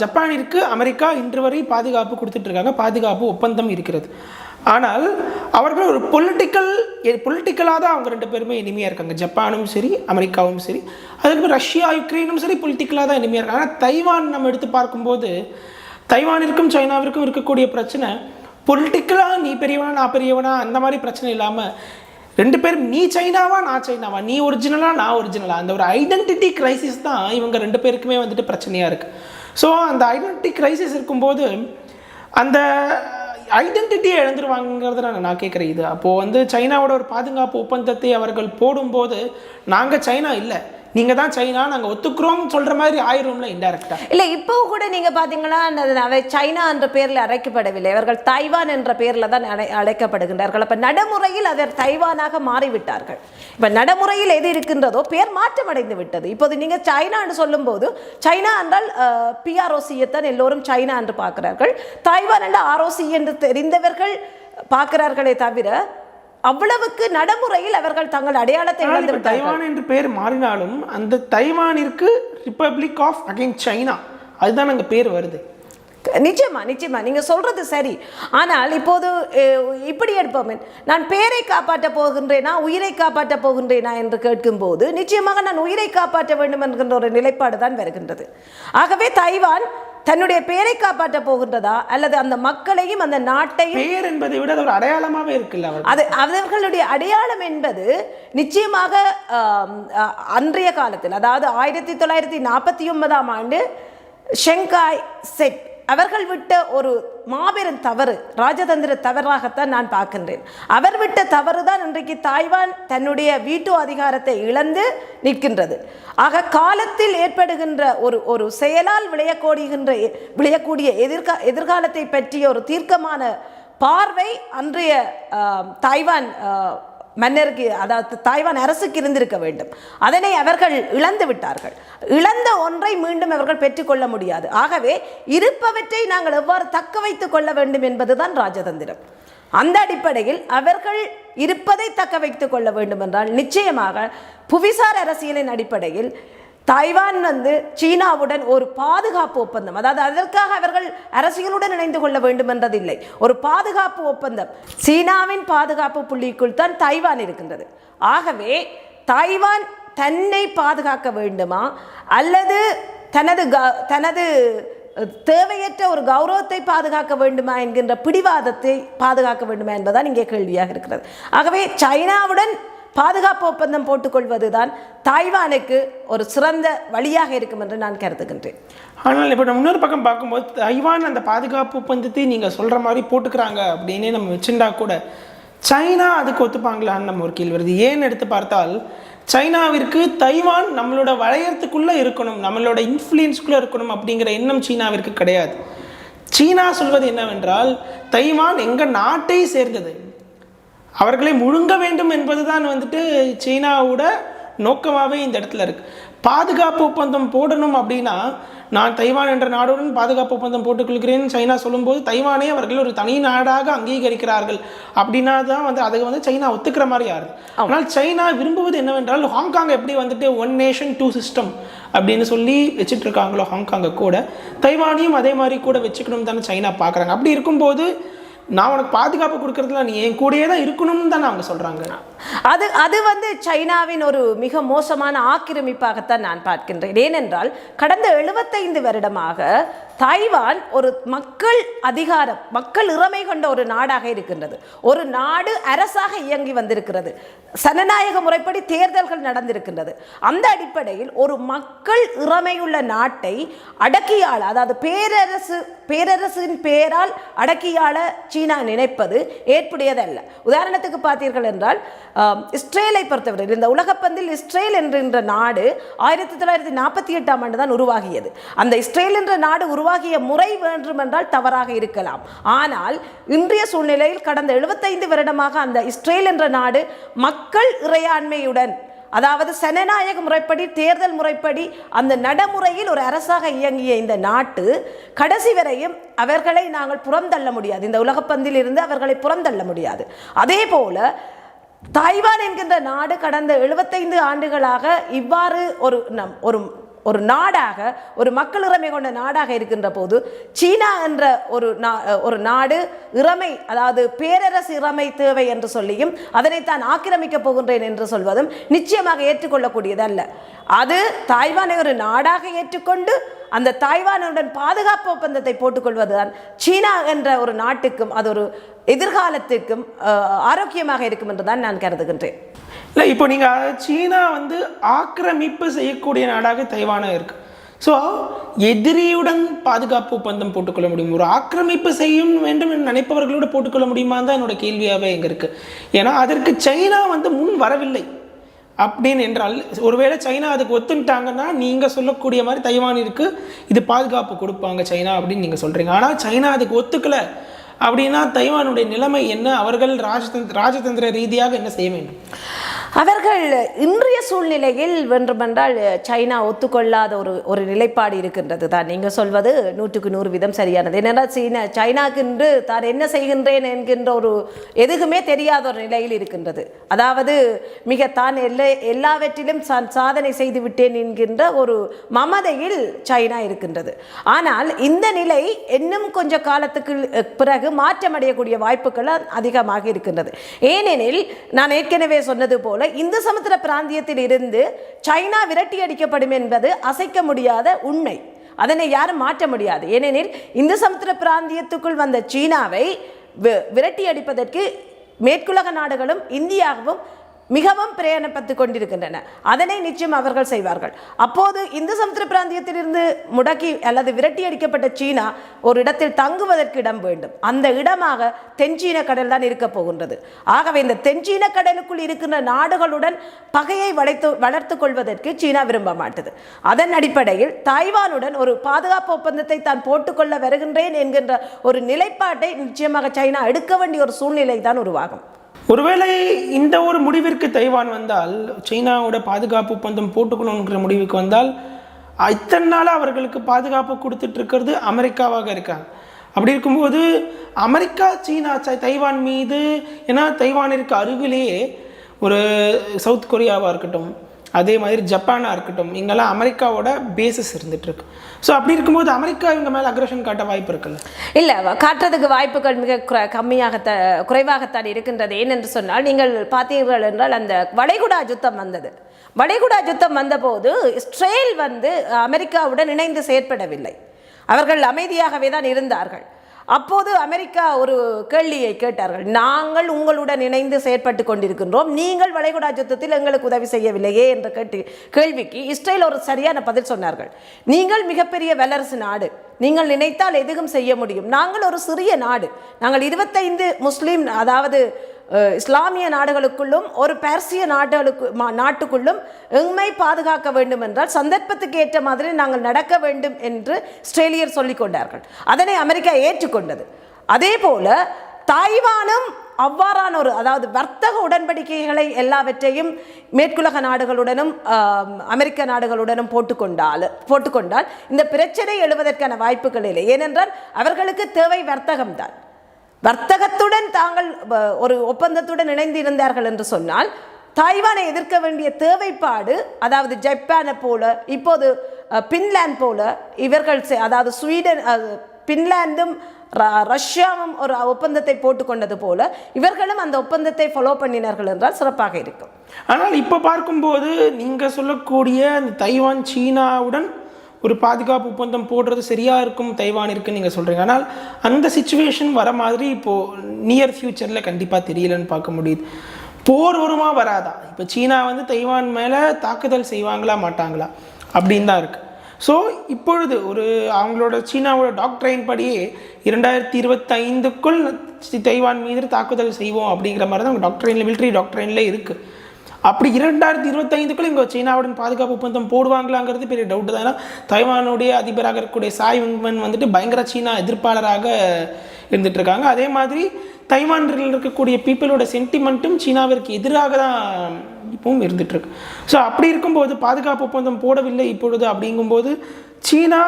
ஜப்பானிற்கு அமெரிக்கா இன்று வரை பாதுகாப்பு கொடுத்துட்ருக்காங்க, பாதுகாப்பு ஒப்பந்தம் இருக்கிறது. ஆனால் அவர்கள் ஒரு பொலிட்டிக்கலாக தான் அவங்க 2 பேருமே இனிமையாக இருக்காங்க. ஜப்பானும் சரி அமெரிக்காவும் சரி, அதுக்கப்புறம் ரஷ்யா யுக்ரைனும் சரி பொலிட்டிக்கலாக தான் இனிமையாக இருக்காங்க. ஆனால் தைவான் நம்ம எடுத்து பார்க்கும்போது தைவானிற்கும் சைனாவிற்கும் இருக்கக்கூடிய பிரச்சனை பொலிட்டிக்கலாக நீ பெரியவனா நான் பெரியவனா அந்த மாதிரி பிரச்சனை இல்லாமல் 2 பேரும் நீ சைனாவா நான் சைனாவா, நீ ஒரிஜினலா நான் ஒரிஜினலா, அந்த ஒரு ஐடென்டிட்டி கிரைசிஸ் தான் இவங்க 2 பேருக்குமே பிரச்சனையாக இருக்குது. ஸோ அந்த ஐடென்டிட்டி கிரைசிஸ் இருக்கும்போது அந்த ஐடென்டிட்டியை இழந்துருவாங்கிறத நான் கேட்குறேன். இது அப்போது சைனாவோட ஒரு பாதுகாப்பு ஒப்பந்தத்தை அவர்கள் போடும்போது நாங்கள் சைனா இல்லை, நீங்கள் தான் சைனா, நாங்கள் ஒத்துக்கிறோம் சொல்கிற மாதிரி ஆயிரும்ல இன்டைரக்டாக. இல்லை, இப்போ கூட நீங்கள் பார்த்தீங்கன்னா அவை சைனா என்ற பேரில் அழைக்கப்படவில்லை, அவர்கள் தைவான் என்ற பேரில் தான் அழைக்கப்படுகின்றார்கள். அப்போ நடைமுறையில் அவர் தைவானாக மாறிவிட்டார்கள். இப்போ நடைமுறையில் எது இருக்கின்றதோ பேர் மாற்றம் அடைந்து விட்டது. இப்போது நீங்கள் சைனா என்று சொல்லும்போது சைனா என்றால் PROCயைத்தான் எல்லோரும் சைனா என்று பார்க்கிறார்கள். தைவான் என்ற ROC என்று தெரிந்தவர்கள் பார்க்கிறார்களே தவிர அவ்வளவுக்கு நடைமுறையில் அவர்கள் தங்கள் அடையாளத்தை இழந்து விட்டார்கள். தைவான் என்று பெயர் மாறினாலும் அந்த தைவானிற்கு ரிப்பப்ளிக் ஆஃப் அகைன் சைனா அதுதான் அங்கே பேர் வருது. நிச்சயமா நீங்க சொல்றது சரி. ஆனால் இப்போது இப்படி எடுப்போம், நான் பேரை காப்பாற்ற போகின்றேனா உயிரை காப்பாற்ற போகின்றேனா என்று கேட்கும்போது நிச்சயமாக நான் உயிரை காப்பாற்ற வேண்டும் என்கின்ற ஒரு நிலைப்பாடு தான் வருகின்றது. ஆகவே தைவான் தன்னுடைய பேரை காப்பாற்ற போகின்றதா அல்லது அந்த மக்களையும் அந்த நாட்டையும், பேர் என்பதை விட அது ஒரு அடையாளமாகவே இருக்குல்ல, அது அவர்களுடைய அடையாளம் என்பது நிச்சயமாக அன்றைய காலத்தில், அதாவது 1949ஆம் ஆண்டு ஷெங்காய் செக் அவர்கள் விட்ட ஒரு மாபெரும் தவறு, ராஜதந்திர தவறாகத்தான் நான் பார்க்கின்றேன். அவர் விட்ட தவறு தான் இன்றைக்கு தாய்வான் தன்னுடைய வீட்டோ அதிகாரத்தை இழந்து நிற்கின்றது. ஆக காலத்தில் ஏற்படுகின்ற ஒரு செயலால் விளையக்கூடிய எதிர்காலத்தை பற்றிய ஒரு தீர்க்கமான பார்வை அன்றைய தாய்வான் மன்னருக்கு, அதாவது தாய்வான் அரசுக்கு இருந்திருக்க வேண்டும். அதனை அவர்கள் இழந்து விட்டார்கள். இழந்த ஒன்றை மீண்டும் அவர்கள் பெற்றுக்கொள்ள முடியாது. ஆகவே இருப்பவற்றை நாங்கள் எவ்வாறு தக்க வைத்துக் கொள்ள வேண்டும் என்பதுதான் ராஜதந்திரம். அந்த அடிப்படையில் அவர்கள் இருப்பதை தக்க வைத்துக் கொள்ள வேண்டும் என்றால் நிச்சயமாக புவிசார் அரசியலின் அடிப்படையில் தைவான் சீனாவுடன் ஒரு பாதுகாப்பு ஒப்பந்தம், அதாவது அதற்காக அவர்கள் அரசியலுடன் இணைந்து கொள்ள வேண்டும் என்றதில்லை, ஒரு பாதுகாப்பு ஒப்பந்தம், சீனாவின் பாதுகாப்பு புள்ளிக்குள் தான் தைவான் இருக்கின்றது. ஆகவே தைவான் தன்னை பாதுகாக்க வேண்டுமா அல்லது தனது தேவையற்ற ஒரு கௌரவத்தை பாதுகாக்க வேண்டுமா என்கின்ற பிடிவாதத்தை பாதுகாக்க வேண்டுமா என்பதுதான் இங்கே கேள்வியாக இருக்கிறது. ஆகவே சைனாவுடன் பாதுகாப்பு ஒப்பந்தம் போட்டுக்கொள்வது தான் தாய்வானுக்கு ஒரு சிறந்த வழியாக இருக்கும் என்று நான் கருதுகின்றேன். ஆனால் இப்போ நம்ம இன்னொரு பக்கம் பார்க்கும்போது தைவான் அந்த பாதுகாப்பு ஒப்பந்தத்தை நீங்கள் சொல்கிற மாதிரி போட்டுக்கிறாங்க அப்படின்னே நம்ம வச்சுருந்தா கூட சைனா அதுக்கு ஒத்துப்பாங்களான்னு நம்ம ஒரு கேள்வி வருது. ஏன்னு எடுத்து பார்த்தால் சைனாவிற்கு தைவான் நம்மளோட வளையத்துக்குள்ளே இருக்கணும், நம்மளோட இன்ஃப்ளூயன்ஸ்குள்ளே இருக்கணும் அப்படிங்கிற எண்ணம் சீனாவிற்கு கிடையாது. சீனா சொல்வது என்னவென்றால் தைவான் எங்கள் நாட்டை சேர்ந்தது, அவர்களை முழுங்க வேண்டும் என்பது தான் வந்துட்டு சீனாவோட நோக்கமாகவே இந்த இடத்துல இருக்குது. பாதுகாப்பு ஒப்பந்தம் போடணும் அப்படின்னா நான் தைவான் என்ற நாடுடன் பாதுகாப்பு ஒப்பந்தம் போட்டுக்கொள்கிறேன்னு சைனா சொல்லும்போது தைவானே அவர்கள் ஒரு தனி நாடாக அங்கீகரிக்கிறார்கள் அப்படின்னா தான் வந்து அதை வந்து சைனா ஒத்துக்கிற மாதிரி யாருது. ஆனால் சைனா விரும்புவது என்னவென்றால் ஹாங்காங் எப்படி வந்துட்டு 1 நேஷன் 2 சிஸ்டம் அப்படின்னு சொல்லி வச்சுட்டு இருக்காங்களோ ஹாங்காங்கை கூட தைவானையும் அதே மாதிரி கூட வச்சுக்கணும் தானே சைனா பார்க்குறாங்க. அப்படி இருக்கும்போது நான் உனக்கு பாதுகாப்பு கொடுக்கறதுல நீ என் கூடயே தான் இருக்கணும்னு தானே அவங்க சொல்கிறாங்க. அது வந்து சைனாவின் ஒரு மிக மோசமான ஆக்கிரமிப்பாகத்தான் நான் பார்க்கின்றேன். ஏனென்றால் கடந்த 75 வருடமாக தாய்வான் ஒரு மக்கள் அதிகாரம், மக்கள் இறமை கொண்ட ஒரு நாடாக இருக்கின்றது. ஒரு நாடு அரசாக இயங்கி வந்திருக்கிறது, சனநாயக முறைப்படி தேர்தல்கள் நடந்திருக்கின்றது. அந்த அடிப்படையில் ஒரு மக்கள் இறமையுள்ள நாட்டை அடக்கியாள, அதாவது பேரரசின் பெயரால் அடக்கியாள சீனா நினைப்பது ஏற்புடையதல்ல. உதாரணத்துக்கு பார்த்தீர்கள் என்றால் இஸ்ரேலை பொறுத்தவரை இந்த உலகப்பந்தில் இஸ்ரேல் என்கின்ற நாடு 1948ஆம் ஆண்டு தான் உருவாகியது. அந்த இஸ்ரேல் என்ற நாடு உருவாகிய முறை வேண்டும் என்றால் தவறாக இருக்கலாம். ஆனால் இன்றைய சூழ்நிலையில் கடந்த 75 வருடமாக அந்த இஸ்ரேல் என்ற நாடு மக்கள் இறையாண்மையுடன், அதாவது சனநாயக முறைப்படி தேர்தல் முறைப்படி அந்த நடைமுறையில் ஒரு அரசாக இயங்கிய இந்த நாட்டு கடைசி வரையும் அவர்களை நாங்கள் புறந்தள்ள முடியாது, இந்த உலகப்பந்தில் இருந்து அவர்களை புறந்தள்ள முடியாது. அதே போல தாய்வான் என்கின்ற நாடு கடந்த 75 ஆண்டுகளாக இவ்வாறு ஒரு நாடாக, ஒரு மக்கள் இறமை கொண்ட நாடாக இருக்கின்ற போது சீனா என்ற ஒரு நாடு இறமை, அதாவது பேரரசு இறமை தேவை என்று சொல்லியும் அதனை தான் ஆக்கிரமிக்கப் போகின்றேன் என்று சொல்வதும் நிச்சயமாக ஏற்றுக்கொள்ளக்கூடியதல்ல. அது தாய்வானை ஒரு நாடாக ஏற்றுக்கொண்டு அந்த தாய்வானுடன் பாதுகாப்பு ஒப்பந்தத்தை போட்டுக்கொள்வதுதான் சீனா என்ற ஒரு நாட்டுக்கும் அது ஒரு எதிர்காலத்திற்கும் ஆரோக்கியமாக இருக்கும் என்று தான் நான் கருதுகின்றேன். இல்லை, இப்போ நீங்கள் சீனா வந்து ஆக்கிரமிப்பு செய்யக்கூடிய நாடாக தைவானாக இருக்குது. ஸோ எதிரியுடன் பாதுகாப்பு ஒப்பந்தம் போட்டுக்கொள்ள முடியும், ஒரு ஆக்கிரமிப்பு செய்யும் வேண்டும் என்று நினைப்பவர்களோடு போட்டுக்கொள்ள முடியுமான்னு தான் என்னோட கேள்வியாகவே எங்கே இருக்குது. ஏன்னா அதற்கு சைனா வந்து முன் வரவில்லை. அப்படின்னு என்றால் ஒருவேளை சைனா அதுக்கு ஒத்துட்டாங்கன்னா நீங்கள் சொல்லக்கூடிய மாதிரி தைவானிற்கு இது பாதுகாப்பு கொடுப்பாங்க சைனா அப்படின்னு நீங்கள் சொல்கிறீங்க. ஆனால் சைனா அதுக்கு ஒத்துக்கலை அப்படின்னா தைவானுடைய நிலைமை என்ன? அவர்கள் ராஜதந்திர ரீதியாக என்ன செய்ய வேண்டும்? அவர்கள் இன்றைய சூழ்நிலையில் வேண்டுமென்றால் சைனா ஒத்துக்கொள்ளாத ஒரு நிலைப்பாடு இருக்கின்றது தான். நீங்கள் சொல்வது 100% சரியானது. ஏனென்றால் சைனாக்கு இன்று தான் என்ன செய்கின்றேன் என்கின்ற ஒரு எதுவுமே தெரியாத ஒரு நிலையில் இருக்கின்றது. அதாவது மிக தான் எல்லாவற்றிலும் சாதனை செய்து விட்டேன் என்கின்ற ஒரு மமதையில் சைனா இருக்கின்றது. ஆனால் இந்த நிலை இன்னும் கொஞ்ச காலத்துக்கு பிறகு மாற்றமடையக்கூடிய வாய்ப்புகள் அதிகமாக இருக்கின்றது. ஏனெனில் நான் ஏற்கனவே சொன்னது போல இந்து சமுத்திர பிராந்தியத்தில் இருந்து சைனா விரட்டி அடிக்கப்படும் என்பது அசைக்க முடியாத உண்மை. அதனை யாரும் மாற்ற முடியாது. ஏனெனில் இந்து சமுத்திர பிராந்தியத்துக்குள் வந்த சீனாவை விரட்டி அடிப்பதற்கு மேற்குலக நாடுகளும் இந்தியாவும் மிகவும் பிரயாணப்பட்டு கொண்டிருக்கின்றன. அதனை நிச்சயம் அவர்கள் செய்வார்கள். அப்போது இந்து சமுத்திர பிராந்தியத்திலிருந்து முடக்கி அல்லது விரட்டி அடிக்கப்பட்ட சீனா ஒரு இடத்தில் தங்குவதற்கு இடம் வேண்டும். அந்த இடமாக தென்சீன கடல் தான் இருக்க போகின்றது. ஆகவே இந்த தென்சீன கடலுக்குள் இருக்கின்ற நாடுகளுடன் பகையை வளர்த்து கொள்வதற்கு சீனா விரும்ப மாட்டது. அதன் அடிப்படையில் தாய்வானுடன் ஒரு பாதுகாப்பு ஒப்பந்தத்தை தான் போட்டுக்கொள்ள வருகின்றேன் என்கின்ற ஒரு நிலைப்பாட்டை நிச்சயமாக சைனா எடுக்க வேண்டிய ஒரு சூழ்நிலை தான் உருவாகும். ஒருவேளை இந்த ஒரு முடிவிற்கு தைவான் வந்தால், சீனாவோட பாதுகாப்பு ஒப்பந்தம் போட்டுக்கணுங்கிற முடிவுக்கு வந்தால், இத்தனை நாளாக அவர்களுக்கு பாதுகாப்பு கொடுத்துட்டு இருக்கிறது அமெரிக்காவாக இருக்காங்க. அப்படி இருக்கும்போது அமெரிக்கா சீனா தைவான் மீது, ஏன்னா தைவானிற்கு அருகிலேயே ஒரு சவுத் கொரியாவாக இருக்கட்டும், அதே மாதிரி ஜப்பானாக இருக்கட்டும், இங்கெல்லாம் அமெரிக்காவோட பேசஸ் இருந்துகிட்ருக்கு. ஸோ அப்படி இருக்கும்போது அமெரிக்கா இவங்க மேலே அக்ரஷன் காட்ட வாய்ப்பு இருக்குல்ல? இல்லை, காட்டுறதுக்கு வாய்ப்புகள் மிக குறைவாகத்தான் இருக்கின்றது. ஏனென்று சொன்னால் நீங்கள் பார்த்தீர்கள் என்றால் அந்த வளைகுடா யுத்தம் வந்தது. வளைகுடா யுத்தம் வந்தபோது இஸ்ரேல் அமெரிக்காவுடன் இணைந்து செயற்படவில்லை. அவர்கள் அமைதியாகவே தான் இருந்தார்கள். அப்போது அமெரிக்கா ஒரு கேள்வியை கேட்டார்கள், நாங்கள் உங்களுடன் இணைந்து செயற்பட்டு கொண்டிருக்கின்றோம், நீங்கள் வளைகுடா யுத்தத்தில் எங்களுக்கு உதவி செய்யவில்லையே என்ற கேள்விக்கு இஸ்ரேல் ஒரு சரியான பதில் சொன்னார்கள். நீங்கள் மிகப்பெரிய வல்லரசு நாடு, நீங்கள் நினைத்தால் எதுவும் செய்ய முடியும், நாங்கள் ஒரு சிறிய நாடு, நாங்கள் 25 முஸ்லீம் அதாவது இஸ்லாமிய நாடுகளுக்குள்ளும் ஒரு பெர்சிய நாட்டுக்குள்ளும் எம்மை பாதுகாக்க வேண்டும் என்றால் சந்தர்ப்பத்துக்கு ஏற்ற மாதிரி நாங்கள் நடக்க வேண்டும் என்று இஸ்ரேலியர் சொல்லிக் கொண்டார்கள். அதனை அமெரிக்கா ஏற்றுக்கொண்டது. அதே போல தாய்வானும் அவ்வாறான ஒரு அதாவது வர்த்தக உடன்படிக்கைகளை எல்லாவற்றையும் மேற்குலக நாடுகளுடனும் அமெரிக்க நாடுகளுடனும் போட்டுக்கொண்டால் இந்த பிரச்சனை எழுவதற்கான வாய்ப்புகள் இல்லை. ஏனென்றால் அவர்களுக்கு தேவை வர்த்தகம்தான். வர்த்தகத்துடன் தாங்கள் ஒரு ஒப்பந்தத்துடன் இணைந்து இருந்தார்கள் என்று சொன்னால் தாய்வானை எதிர்க்க வேண்டிய தேவைப்பாடு, அதாவது ஜப்பானை போல இப்போது பின்லாந்து போல இவர்கள் அதாவது ஸ்வீடன் பின்லாந்தும் ரஷ்யாவும் ஒரு ஒப்பந்தத்தை போட்டுக்கொண்டது போல இவர்களும் அந்த ஒப்பந்தத்தை ஃபாலோ பண்ணினார்கள் என்றால் சிறப்பாக இருக்கும். ஆனால் இப்போ பார்க்கும்போது நீங்கள் சொல்லக்கூடிய அந்த தைவான் சீனாவுடன் ஒரு பாதுகாப்பு ஒப்பந்தம் போடுறது சரியாக இருக்கும் தைவானிற்கு நீங்கள் சொல்கிறீங்க. ஆனால் அந்த சிச்சுவேஷன் வர மாதிரி இப்போது நியர் ஃப்யூச்சரில் கண்டிப்பாக தெரியலன்னு பார்க்க முடியுது. போர் வருமா வராதா? இப்போ சீனா வந்து தைவான் மேலே தாக்குதல் செய்வாங்களா மாட்டாங்களா அப்படின்னு தான் இருக்குது. ஸோ இப்பொழுது ஒரு அவங்களோட சீனாவோட டாக்ட்ரைன் படியே 2025க்குள் தைவான் மீது தாக்குதல் செய்வோம் அப்படிங்கிற மாதிரி தான் அவங்க டாக்ட்ரைனில் மிலிட்ரி டாக்ட்ரைனில் இருக்குது. அப்படி 2025க்குள்ள இங்கே சீனாவுடன் பாதுகாப்பு ஒப்பந்தம் போடுவாங்களாங்கிறது பெரிய டவுட்டு தான். ஏன்னா தைவானுடைய அதிபராக இருக்கக்கூடிய சாய் வெங்மன் வந்துட்டு பயங்கர சீனா எதிர்ப்பாளராக இருந்துட்டு இருக்காங்க. அதே மாதிரி தைவானில் இருக்கக்கூடிய பீப்புளோட சென்டிமெண்ட்டும் சீனாவிற்கு எதிராக தான் இப்பவும் இருந்துகிட்ருக்கு. ஸோ அப்படி இருக்கும்போது பாதுகாப்பு ஒப்பந்தம் போடவில்லை இப்பொழுது அப்படிங்கும்போது சீனா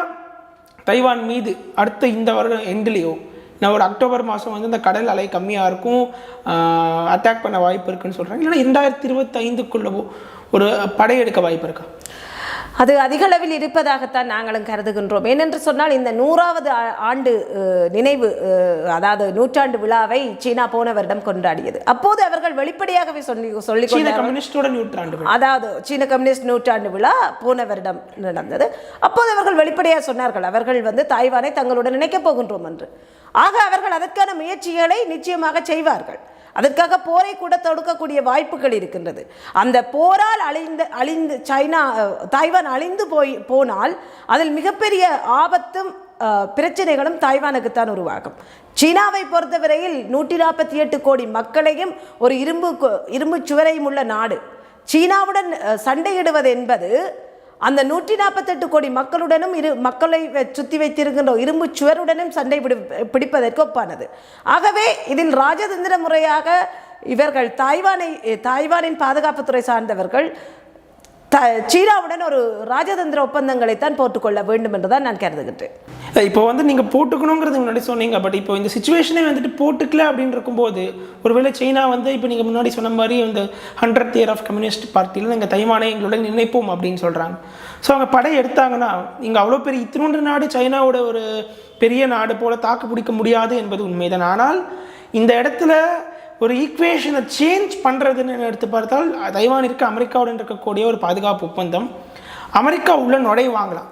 தைவான் மீது அடுத்த இந்த வருடம் எண்ட்லேயோ நான் ஒரு அக்டோபர் மாதம் வந்து இந்த கடல் அலை கம்மியாக இருக்கும், அட்டாக் பண்ண வாய்ப்பு இருக்குன்னு சொல்கிறாங்க. இல்லைன்னா 2025க்குள்ளவோ ஒரு படையெடுக்க வாய்ப்பு இருக்கா? அது அதிகளவில் இருப்பதாகத்தான் நாங்களும் கருதுகின்றோம். ஏனென்று சொன்னால் இந்த 100வது ஆண்டு நினைவு அதாவது நூற்றாண்டு விழாவை சீனா போன வருடம் கொண்டாடியது. அப்போது அவர்கள் வெளிப்படையாகவே சொல்லி கம்யூனிஸ்டோட நூற்றாண்டு, அதாவது சீன கம்யூனிஸ்ட் நூற்றாண்டு விழா போன வருடம் நடந்தது. அப்போது அவர்கள் வெளிப்படையாக சொன்னார்கள், அவர்கள் வந்து தாய்வானை தங்களுடன் இணைக்கப் போகின்றோம் என்று. ஆக அவர்கள் அதற்கான முயற்சிகளை நிச்சயமாக செய்வார்கள். அதற்காக போரை கூட தொடுக்கக்கூடிய வாய்ப்புகள் இருக்கின்றது. அந்த போரால் அழிந்து தாய்வான் அழிந்து போனால் அதில் மிகப்பெரிய ஆபத்தும் பிரச்சனைகளும் தாய்வானுக்குத்தான் உருவாகும். சீனாவை பொறுத்தவரையில் 148 கோடி மக்களையும் ஒரு இரும்பு சுவரையும் உள்ள நாடு. சீனாவுடன் சண்டையிடுவது என்பது அந்த 148 கோடி மக்களுடனும் மக்களை சுற்றி வைத்திருக்கின்ற இரும்பு சுவருடனும் சண்டை பிடிப்பதற்கு ஒப்பானது. ஆகவே இதில் ராஜதந்திர முறையாக இவர்கள் தாய்வானின் பாதுகாப்புத்துறை சார்ந்தவர்கள் சீனாவுடன் ஒரு ராஜதந்திர ஒப்பந்தங்களைத்தான் போட்டுக்கொள்ள வேண்டும் என்றுதான் நான் கருதுகின்றேன். இப்போ வந்து நீங்கள் போட்டுக்கணுங்கிறது முன்னாடி சொன்னீங்க. பட் இப்போ இந்த சிச்சுவேஷனே வந்துட்டு போட்டுக்கல அப்படின்னு இருக்கும்போது ஒருவேளை சீனா வந்து இப்போ நீங்கள் முன்னாடி சொன்ன மாதிரி இந்த 100th இயர் ஆஃப் கம்யூனிஸ்ட் பார்ட்டியில் எங்கள் தைவானை எங்களுடன் நினைப்போம் அப்படின்னு சொல்கிறாங்க. ஸோ அவங்க படை எடுத்தாங்கன்னா நீங்கள் அவ்வளோ பெரிய இத்தினொன்று நாடு சைனாவோட ஒரு பெரிய நாடு போல் தாக்கு பிடிக்க முடியாது என்பது உண்மைதான். ஆனால் இந்த இடத்துல ஒரு ஈக்குவேஷனை சேஞ்ச் பண்ணுறதுன்னு எடுத்து பார்த்தால் தைவானிற்கு அமெரிக்காவுடன் இருக்கக்கூடிய ஒரு பாதுகாப்பு ஒப்பந்தம் அமெரிக்கா உள்ள நுழைவாங்களாம்.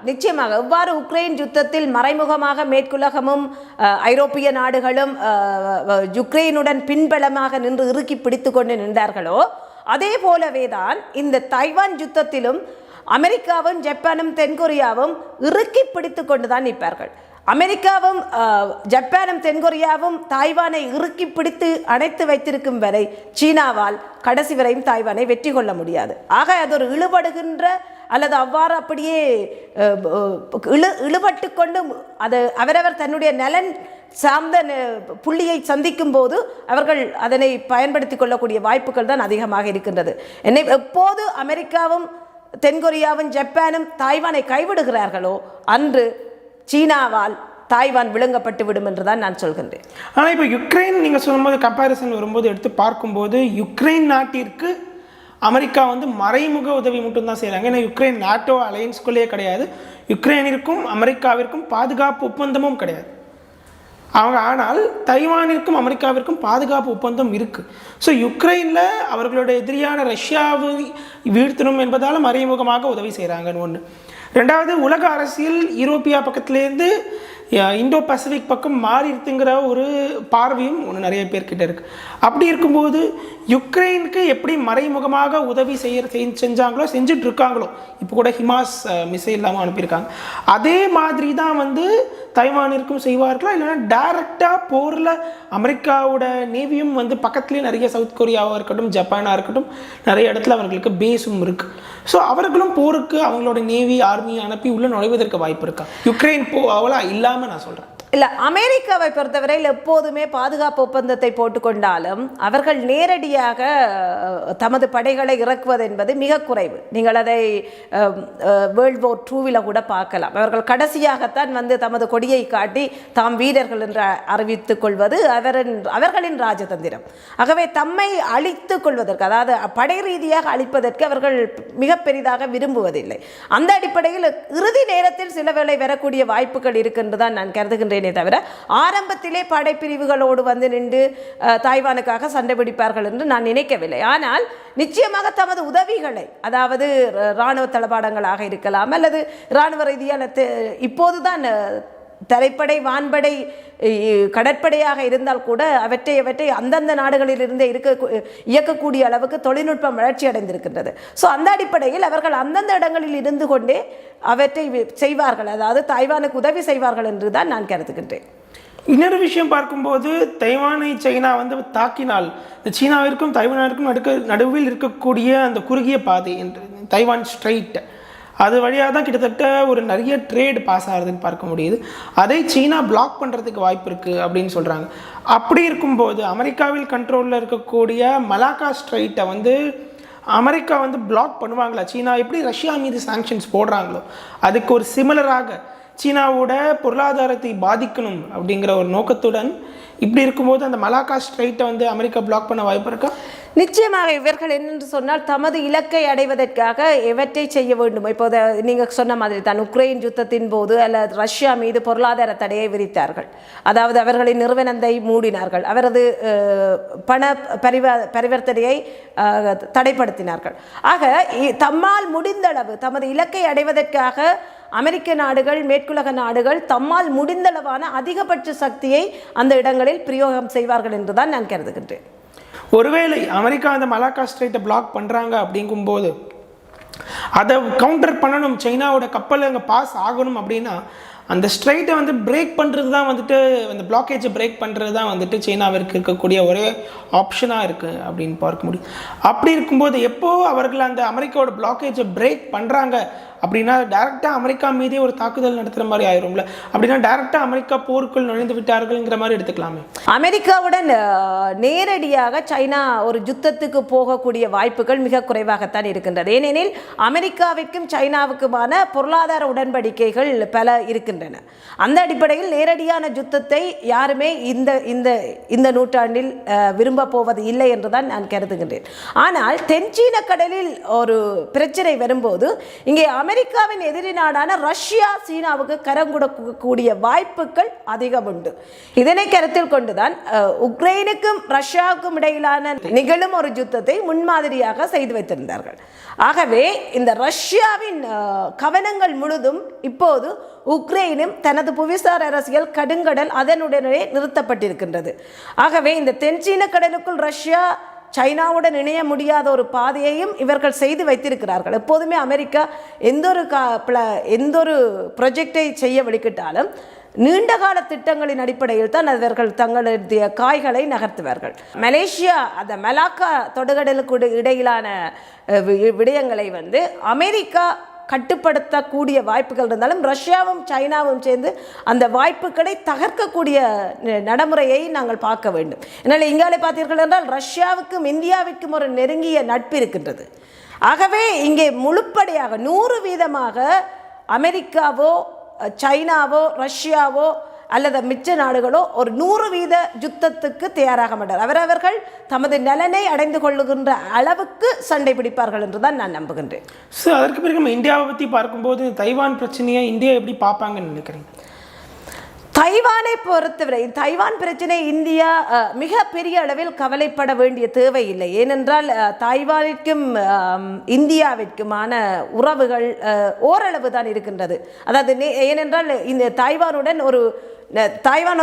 நிச்சயமாக எவ்வாறு உக்ரைன் யுத்தத்தில் மறைமுகமாக மேற்குலகமும் ஐரோப்பிய நாடுகளும் யுக்ரைனுடன் பின்பலமாக நின்று இறுக்கி பிடித்து கொண்டு நின்றார்களோ அதே போலவே தான் இந்த தைவான் யுத்தத்திலும் அமெரிக்காவும் ஜப்பானும் தென்கொரியாவும் இறுக்கி பிடித்து கொண்டு தான் நிற்பார்கள். அமெரிக்காவும் ஜப்பானும் தென்கொரியாவும் தாய்வானை இறுக்கி பிடித்து அணைத்து வைத்திருக்கும் வரை சீனாவால் கடைசி வரையும் தாய்வானை வெற்றி கொள்ள முடியாது. ஆக அது ஒரு இழுபடுகின்ற அல்லது அவ்வாறு அப்படியே இழுபட்டு கொண்டு அது அவரவர் தன்னுடைய நலன் சார்ந்த புள்ளியை சந்திக்கும் போது அவர்கள் அதனை பயன்படுத்தி கொள்ளக்கூடிய வாய்ப்புகள் தான் அதிகமாக இருக்கின்றது. எப்போது அமெரிக்காவும் தென்கொரியாவும் ஜப்பானும் தாய்வானை கைவிடுகிறார்களோ அன்று சீனாவால் தாய்வான் விழுங்கப்பட்டு விடும் என்று தான் நான் சொல்கின்றேன். ஆனால் இப்போ யுக்ரைன் நீங்கள் சொல்லும்போது கம்பேரிசன் வரும்போது எடுத்து பார்க்கும்போது யுக்ரைன் நாட்டிற்கு அமெரிக்கா வந்து மறைமுக உதவி மட்டும்தான் செய்கிறாங்க. ஏன்னா யுக்ரைன் நாட்டோ அலையன்ஸ்குள்ளேயே கிடையாது. யுக்ரைனிற்கும் அமெரிக்காவிற்கும் பாதுகாப்பு ஒப்பந்தமும் கிடையாது அவங்க. ஆனால் தைவானிற்கும் அமெரிக்காவிற்கும் பாதுகாப்பு ஒப்பந்தம் இருக்குது. ஸோ யுக்ரைனில் அவர்களோட எதிரியான ரஷ்யாவை வீழ்த்தணும் என்பதால் மறைமுகமாக உதவி செய்கிறாங்கன்னு ஒன்று. ரெண்டாவது, உலக அரசியல் யூரோப்பியா பக்கத்துலேருந்து இந்தோ பசிபிக் பக்கம் மாறிடுதுங்கிற ஒரு பார்வையும் ஒன்று நிறைய பேர்கிட்ட இருக்குது. அப்படி இருக்கும்போது யுக்ரைனுக்கு எப்படி மறைமுகமாக உதவி செஞ்சாங்களோ செஞ்சுட்டு இருக்காங்களோ, இப்போ கூட ஹிமாஸ் மிசைல் இல்லாமல் அனுப்பியிருக்காங்க, அதே மாதிரி தான் வந்து தைவானிற்கும் செய்வார்களா, இல்லைன்னா டைரக்டாக போரில் அமெரிக்காவோட நேவியும் வந்து பக்கத்துலேயே நிறைய சவுத் கொரியாவாக இருக்கட்டும் ஜப்பானாக இருக்கட்டும் நிறைய இடத்துல அவர்களுக்கு பேஸும் இருக்குது. ஸோ அவர்களும் போருக்கு அவங்களோட நேவி ஆர்மி அனுப்பி உள்ளே நுழைவதற்கு வாய்ப்பு இருக்கா? யுக்ரைன் அவ்வளோ இல்லாமல் நான் சொல்கிறேன். இல்லை, அமெரிக்காவை பொறுத்தவரையில் எப்போதுமே பாதுகாப்பு ஒப்பந்தத்தை போட்டுக்கொண்டாலும் அவர்கள் நேரடியாக தமது படைகளை இறக்குவது என்பது மிக குறைவு. நீங்கள் அதை வேர்ல்ட் வார் 2 கூட பார்க்கலாம். அவர்கள் கடைசியாகத்தான் வந்து தமது கொடியை காட்டி தாம் வீரர்கள் என்று அறிவித்துக் கொள்வது அவர்களின் ராஜதந்திரம். ஆகவே தம்மை அழித்துக் கொள்வதற்கு, அதாவது படை ரீதியாக அழிப்பதற்கு அவர்கள் மிக பெரிதாக விரும்புவதில்லை. அந்த அடிப்படையில் இறுதி நேரத்தில் சில வேளை வரக்கூடிய வாய்ப்புகள் இருக்கின்றதான் நான் கருதுகின்றேன். தவிர ஆரம்பத்திலே படைப்பிரிவுகளோடு வந்து நின்று தாய்வானுக்காக சண்டை பிடிப்பார்கள் என்று நான் நினைக்கவில்லை. ஆனால் நிச்சயமாக தமது உதவிகளை, அதாவது இராணுவ தளபாடங்களாக இருக்கலாம் அல்லது இராணுவ ரீதியான இப்போதுதான் தரைப்படை வான்படை கடற்படையாக இருந்தால் கூட அவற்றை அந்தந்த நாடுகளிலிருந்தே இயக்கக்கூடிய அளவுக்கு தொழில்நுட்பம் வளர்ச்சி அடைந்திருக்கின்றது. ஸோ அந்த அடிப்படையில் அவர்கள் அந்தந்த இடங்களில் இருந்து கொண்டே அவற்றை செய்வார்கள், அதாவது தாய்வானுக்கு உதவி செய்வார்கள் என்று தான் நான் கருதுகின்றேன். இன்னொரு விஷயம் பார்க்கும்போது தைவானை சைனா வந்து தாக்கினால் இந்த சீனாவிற்கும் தைவானிற்கும் நடுவில் இருக்கக்கூடிய அந்த குறுகிய பாதை என்று தைவான் ஸ்ட்ரைட், அது வழியாக தான் கிட்டத்தட்ட ஒரு நிறைய ட்ரேட் பாஸ் ஆகுதுன்னு பார்க்க முடியுது. அதை சீனா பிளாக் பண்ணுறதுக்கு வாய்ப்பு இருக்குது அப்படின்னு சொல்கிறாங்க. அப்படி இருக்கும்போது அமெரிக்காவில் கண்ட்ரோலில் இருக்கக்கூடிய மலாக்கா ஸ்ட்ரைட்டை வந்து அமெரிக்கா வந்து பிளாக் பண்ணுவாங்களா? சீனா எப்படி ரஷ்யா மீது சாங்ஷன்ஸ் போடுறாங்களோ அதுக்கு ஒரு சிமிலராக சீனாவோட பொருளாதாரத்தை பாதிக்கணும் அப்படிங்கிற ஒரு நோக்கத்துடன் இப்படி இருக்கும்போது அந்த மலாக்கா ஸ்ட்ரைட்டை வந்து அமெரிக்கா பிளாக் பண்ண வாய்ப்பு இருக்கா? நிச்சயமாக இவர்கள் என்னென்று சொன்னால் தமது இலக்கை அடைவதற்காக எவற்றை செய்ய வேண்டும். இப்போது நீங்கள் சொன்ன மாதிரி தான் உக்ரைன் யுத்தத்தின் போது அல்லது ரஷ்யா மீது பொருளாதார தடையை விதித்தார்கள், அதாவது அவர்களின் நிறுவனத்தை மூடினார்கள், அவரது பண பரிவர்த்தனையை தடைப்படுத்தினார்கள். ஆக தம்மால் முடிந்தளவு தமது இலக்கை அடைவதற்காக அமெரிக்க நாடுகள் மேற்குலக நாடுகள் தம்மால் முடிந்தளவான அதிகபட்ச சக்தியை அந்த இடங்களில் பிரயோகம் செய்வார்கள் என்றுதான் நான் கருதுகின்றேன். ஒருவேளை அமெரிக்கா அந்த மலாக்கா ஸ்ட்ரைட்டை பிளாக் பண்ணுறாங்க அப்படிங்கும்போது அதை கவுண்டர் பண்ணணும், சைனாவோட கப்பல் அங்கே பாஸ் ஆகணும் அப்படின்னா அந்த ஸ்ட்ரைட்டை வந்து பிரேக் பண்ணுறது தான் வந்துட்டு அந்த பிளாக்கேஜை பிரேக் பண்ணுறது தான் வந்துட்டு சைனாவிற்கு இருக்கக்கூடிய ஒரே ஆப்ஷனாக இருக்குது அப்படின்னு பார்க்க முடியும். அப்படி இருக்கும்போது எப்போது அவர்கள் அந்த அமெரிக்காவோட பிளாக்கேஜை பிரேக் பண்ணுறாங்க அப்படின்னா டைரெக்டாக அமெரிக்கா மீதே ஒரு தாக்குதல் நடத்துகிற மாதிரி ஆயிரும்ல. அப்படின்னா டைரெக்டாக அமெரிக்கா போருக்குள் நுழைந்து விட்டார்கள்ங்கிற மாதிரி எடுத்துக்கலாமே. அமெரிக்காவுடன் நேரடியாக சைனா ஒரு யுத்தத்துக்கு போகக்கூடிய வாய்ப்புகள் மிக குறைவாகத்தான் இருக்கின்றது. ஏனெனில் அமெரிக்காவிற்கும் சைனாவுக்குமான பொருளாதார உடன்படிக்கைகள் பல இருக்கின்றன. அந்த அடிப்படையில் நேரடியான யுத்தத்தை யாருமே இந்த நூற்றாண்டில் விரும்ப போவது இல்லை என்றுதான் நான் கருதுகின்றேன். ஆனால் தென்சீன கடலில் ஒரு பிரச்சனை வரும்போது இங்கே அமெரிக்காவின் எதிரி நாடான ரஷ்யா சீனாவுக்கு கரம் கொடுக்கக்கூடிய வாய்ப்புகள் அதிகம் உண்டு. இதனை கருத்தில் கொண்டுதான் உக்ரைனுக்கும் ரஷ்யாவுக்கும் இடையிலான நிகழும் ஒரு யுத்தத்தை முன்மாதிரியாக செய்து வைத்திருந்தார்கள். ஆகவே இந்த ரஷ்யாவின் கவனங்கள் முழுதும் இப்போது உக்ரைனும் தனது புவிசார் அரசியல் கடுங்கடல் அதனுடனே நிறுத்தப்பட்டிருக்கின்றது. ஆகவே இந்த தென்சீன கடலுக்குள் ரஷ்யா சைனாவுடன் இணைய முடியாத ஒரு பாதையையும் இவர்கள் செய்து வைத்திருக்கிறார்கள். எப்போதுமே அமெரிக்கா எந்த ஒரு ப்ரொஜெக்டை செய்ய வெளிக்கிட்டாலும் நீண்டகால திட்டங்களின் அடிப்படையில் தான் அவர்கள் தங்களுடைய காய்களை நகர்த்துவார்கள். மலேசியா அந்த மலாக்கா தொடுகடலுக்கு இடையிலான விடயங்களை வந்து அமெரிக்கா கட்டுப்படுத்தக்கூடிய வாய்ப்புகள் இருந்தாலும் ரஷ்யாவும் சைனாவும் சேர்ந்து அந்த வாய்ப்புகளை தகர்க்கக்கூடிய நடைமுறையை நாங்கள் பார்க்க வேண்டும். என்னால் இங்காலே பார்த்தீர்கள் என்றால் ரஷ்யாவுக்கும் இந்தியாவுக்கும் ஒரு நெருங்கிய நட்பு இருக்கின்றது. ஆகவே இங்கே முழுப்படையாக 100% அமெரிக்காவோ சைனாவோ ரஷ்யாவோ அல்லது மிச்ச நாடுகளோ ஒரு 100% யுத்தத்துக்கு தயாராக மாட்டார். அவரவர்கள் தமது நலனை அடைந்து கொள்ளுகின்ற அளவுக்கு சண்டை பிடிப்பார்கள் என்று தான் நான் நம்புகின்றேன். ஸோ அதற்கு பிறகு நம்ம இந்தியாவை பற்றி பார்க்கும்போது தைவான் பிரச்சனையை இந்தியா எப்படி பார்ப்பாங்கன்னு நினைக்கிறீங்க? தைவானை பொறுத்தவரை தைவான் பிரச்சனை இந்தியா மிக பெரிய அளவில் கவலைப்பட வேண்டிய தேவையில்லை. ஏனென்றால் தைவானிற்கும் இந்தியாவிற்குமான உறவுகள் ஓரளவு தான் இருக்கின்றது. அதாவது ஏனென்றால் இந்த தைவான்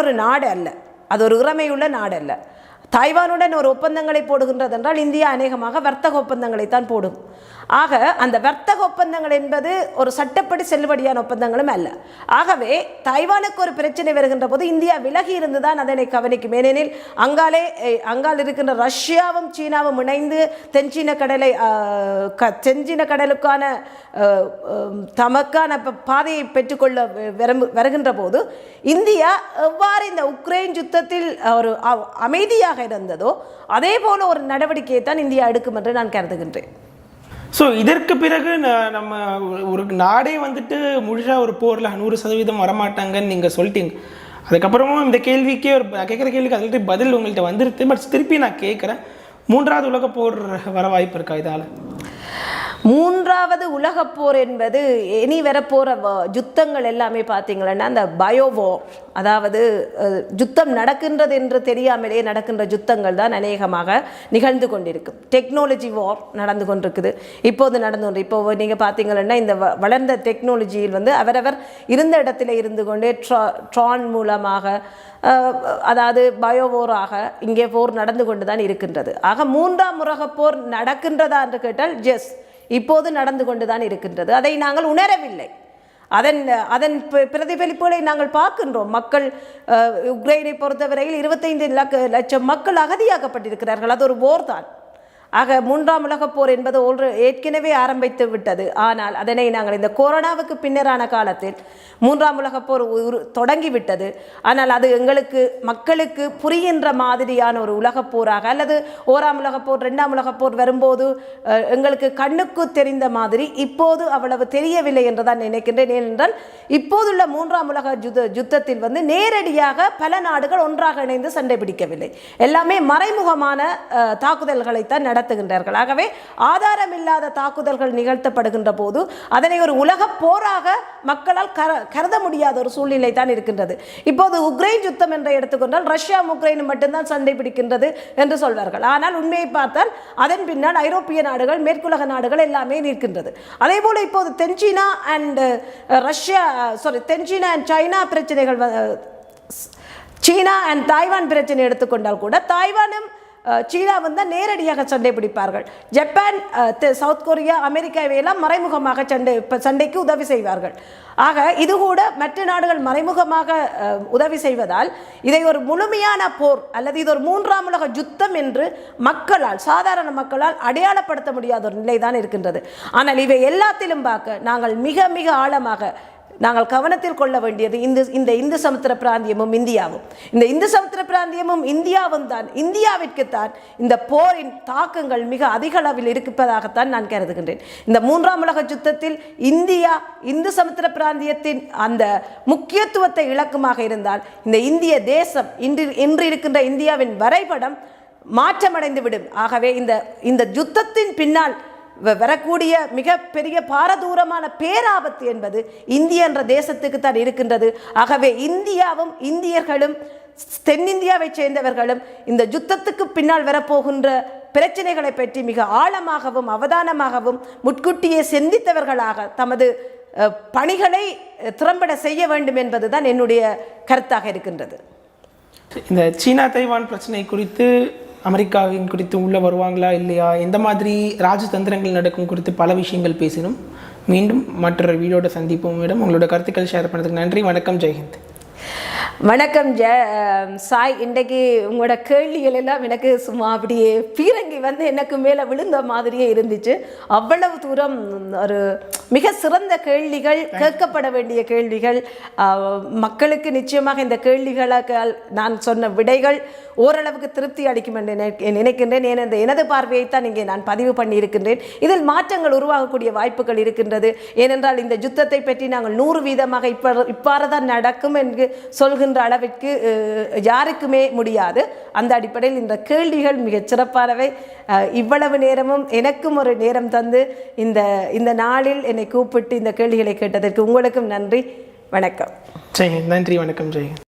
ஒரு நாடு அல்ல, அது ஒரு இறமையுள்ள நாடு அல்ல. தைவானுடன் ஒரு ஒப்பந்தங்களை போடுகின்றது என்றால் இந்தியா அநேகமாக வர்த்தக ஒப்பந்தங்களை தான் போடும். ஆக அந்த வர்த்தக ஒப்பந்தங்கள் என்பது ஒரு சட்டப்படி செல்லுபடியான ஒப்பந்தங்களும் அல்ல. ஆகவே தைவானுக்கு ஒரு பிரச்சனை வருகின்ற போது இந்தியா விலகி இருந்து தான் அதனை கவனிக்கும். ஏனெனில் அங்கால் இருக்கின்ற ரஷ்யாவும் சீனாவும் இணைந்து தென்சீன கடலுக்கான தமக்கான பாதையை பெற்றுக்கொள்ள வருகின்ற போது இந்தியா எவ்வாறு இந்த உக்ரைன் யுத்தத்தில் ஒரு அமைதியாக இருந்ததோ அதே போல ஒரு நடவடிக்கையை தான் இந்தியா எடுக்கும் என்று நான் கருதுகின்றேன். ஸோ இதற்கு பிறகு நம்ம ஒரு நாடே வந்துட்டு முழுசாக ஒரு போரில் 100% வரமாட்டாங்கன்னு நீங்கள் சொல்லிட்டீங்க. அதுக்கப்புறமும் இந்த கேள்விக்கே கேட்குற கேள்விக்கு ஆல்ரெடி பதில் உங்கள்கிட்ட வந்துருது. பட் திருப்பி நான் கேட்குறேன், 3வது உலக போர் வர வாய்ப்பு இருக்கா இதால்? 3வது உலகப் போர் என்பது இனி வரப்போகிற யுத்தங்கள் எல்லாமே பார்த்தீங்கன்னா அந்த பயோவோ, அதாவது யுத்தம் நடக்கின்றது என்று தெரியாமலே நடக்கின்ற யுத்தங்கள் தான் அநேகமாக நிகழ்ந்து கொண்டிருக்கும். டெக்னாலஜி வார் நடந்து கொண்டிருக்குது, இப்போது நடந்து கொண்டு. இப்போ நீங்கள் பார்த்தீங்கன்னா இந்த வளர்ந்த டெக்னாலஜியில் அவரவர் இருந்த இடத்துல இருந்து கொண்டே ட்ரான் மூலமாக, அதாவது பயோவோராக இங்கே போர் நடந்து கொண்டு தான் இருக்கின்றது. ஆக 3ஆம் உலகப் போர் நடக்கின்றதா என்று கேட்டால் ஜெஸ் இப்போது நடந்து கொண்டு தான் இருக்கின்றது. அதை நாங்கள் உணரவில்லை. அதன் பிரதிபலிப்புகளை நாங்கள் பார்க்கின்றோம். மக்கள் உக்ரைனை பொறுத்தவரையில் 25 லட்சம் மக்கள் அகதியாக்கப்பட்டிருக்கிறார்கள். அது ஒரு போர் தான். ஆக 3ஆம் உலகப் போர் என்பது ஏற்கனவே ஆரம்பித்து விட்டது. ஆனால் அதனை நாங்கள் இந்த கொரோனாவுக்கு பின்னரான காலத்தில் 3ஆம் உலகப் போர் தொடங்கிவிட்டது. ஆனால் அது மக்களுக்கு புரிகின்ற மாதிரியான ஒரு உலகப் போராக, அல்லது 1ஆம் உலகப் போர் 2ஆம் உலகப் போர் வரும்போது எங்களுக்கு கண்ணுக்கு தெரிந்த மாதிரி இப்போது அவ்வளவு தெரியவில்லை என்று தான் நினைக்கின்றேன். ஏனென்றால் இப்போதுள்ள 3ஆம் உலக யுத்தத்தில் நேரடியாக பல நாடுகள் ஒன்றாக இணைந்து சண்டை பிடிக்கவில்லை. எல்லாமே மறைமுகமான தாக்குதல்களைத்தான் நடத்துகின்றார்கள். ஆகவே ஆதாரமில்லாத தாக்குதல்கள் நிகழ்த்தப்படுகின்ற போது அதனை ஒரு உலகப் போராக மக்களால் கருத முடியாத ஒரு சூழ்நிலை தான் இருக்கின்றது. இப்போது உக்ரைன் யுத்தம் என்று எடுத்துக்கொண்டால் ரஷ்யா உக்ரைன் மட்டும்தான் சண்டை பிடிக்கின்றது என்று சொல்வார்கள். ஆனால் உண்மையை பார்த்தால் அதன் பின்னால் ஐரோப்பிய நாடுகள், மேற்குலக நாடுகள் எல்லாமே நிற்கின்றது. அதே போல இப்போது தென்சீனா அண்ட் சைனா பிரச்சனைகள், சீனா அண்ட் தாய்வான் பிரச்சனை எடுத்துக்கொண்டால் கூட தாய்வானும் சீனாவும் தான் நேரடியாக சண்டை பிடிப்பார்கள். ஜப்பான், சவுத் கொரியா, அமெரிக்காவையெல்லாம் மறைமுகமாக சண்டைக்கு உதவி செய்வார்கள். ஆக இது கூட மற்ற நாடுகள் மறைமுகமாக உதவி செய்வதால் இதை ஒரு முழுமையான போர் அல்லது இது ஒரு 3ஆம் உலக யுத்தம் என்று சாதாரண மக்களால் அடையாளப்படுத்த முடியாத ஒரு நிலை தான் இருக்கின்றது. ஆனால் இவை எல்லாத்திலும் பார்க்க நாங்கள் மிக மிக ஆழமாக நாங்கள் கவனத்தில் கொள்ள வேண்டியது இந்த இந்து சமுத்திர பிராந்தியமும் இந்தியாவும். இந்த இந்து சமுத்திர பிராந்தியமும் இந்தியாவும் தான், இந்தியாவிற்குத்தான் இந்த போரின் தாக்கங்கள் மிக அதிக அளவில் இருப்பதாகத்தான் நான் கருதுகின்றேன். இந்த 3ஆம் உலக யுத்தத்தில் இந்தியா இந்து சமுத்திர பிராந்தியத்தின் அந்த முக்கியத்துவத்தை இழக்குமாக இருந்தால் இந்த இந்திய தேசம் இன்று இருக்கின்ற இந்தியாவின் வரைபடம் மாற்றமடைந்து விடும். ஆகவே இந்த யுத்தத்தின் பின்னால் வரக்கூடிய மிகப்பெரிய பாரதூரமான பேராபத்து என்பது இந்தியா என்ற தேசத்துக்கு தான் இருக்கின்றது. ஆகவே இந்தியாவும் இந்தியர்களும் தென்னிந்தியாவை சேர்ந்தவர்களும் இந்த யுத்தத்துக்கு பின்னால் வரப்போகின்ற பிரச்சனைகளை பற்றி மிக ஆழமாகவும் அவதானமாகவும் முன்கூட்டியே சிந்தித்தவர்களாக தமது பணிகளை திறம்பட செய்ய வேண்டும் என்பதுதான் என்னுடைய கருத்தாக இருக்கின்றது. இந்த சீனா தைவான் பிரச்சனை குறித்து அமெரிக்காவின் குறித்து உள்ளே வருவாங்களா இல்லையா, எந்த மாதிரி ராஜதந்திரங்கள் நடக்கும் குறித்து பல விஷயங்கள் பேசினோம். மீண்டும் மற்றொரு வீடியோட சந்திப்போம். மேடம், உங்களோட கருத்துக்கள் ஷேர் பண்ணதுக்கு நன்றி. வணக்கம். ஜெய்ஹிந்த். வணக்கம் சாய். இன்றைக்கு உங்களோட கேள்விகள் எல்லாம் எனக்கு சும்மா அப்படியே பீரங்கி எனக்கு மேலே விழுந்த மாதிரியே இருந்துச்சு. அவ்வளவு தூரம் ஒரு மிக சிறந்த கேள்விகள், கேட்கப்பட வேண்டிய கேள்விகள். மக்களுக்கு நிச்சயமாக இந்த கேள்விகளுக்கு நான் சொன்ன விடைகள் ஓரளவுக்கு திருப்தி அளிக்கும் என்று நினைக்கின்றேன். எனது பார்வையைத்தான் இங்கே நான் பதிவு பண்ணியிருக்கின்றேன். இதில் மாற்றங்கள் உருவாகக்கூடிய வாய்ப்புகள் இருக்கின்றது. ஏனென்றால் இந்த யுத்தத்தை பற்றி நாங்கள் 100% இவ்வாறு தான் நடக்கும் என்று சொல்கின்ற அளவிற்கு யாருக்குமே முடியாது. அந்த அடிப்படையில் இந்த கேள்விகள் மிகச் சிறப்பானவை. இவ்வளவு நேரமும் எனக்கும் ஒரு நேரம் தந்து இந்த நாளில் என்னை கூப்பிட்டு இந்த கேள்விகளை கேட்டதற்கு உங்களுக்கும் நன்றி. வணக்கம். ஜெய்ஹிந்த். நன்றி, வணக்கம். ஜெய்ஹிந்த்.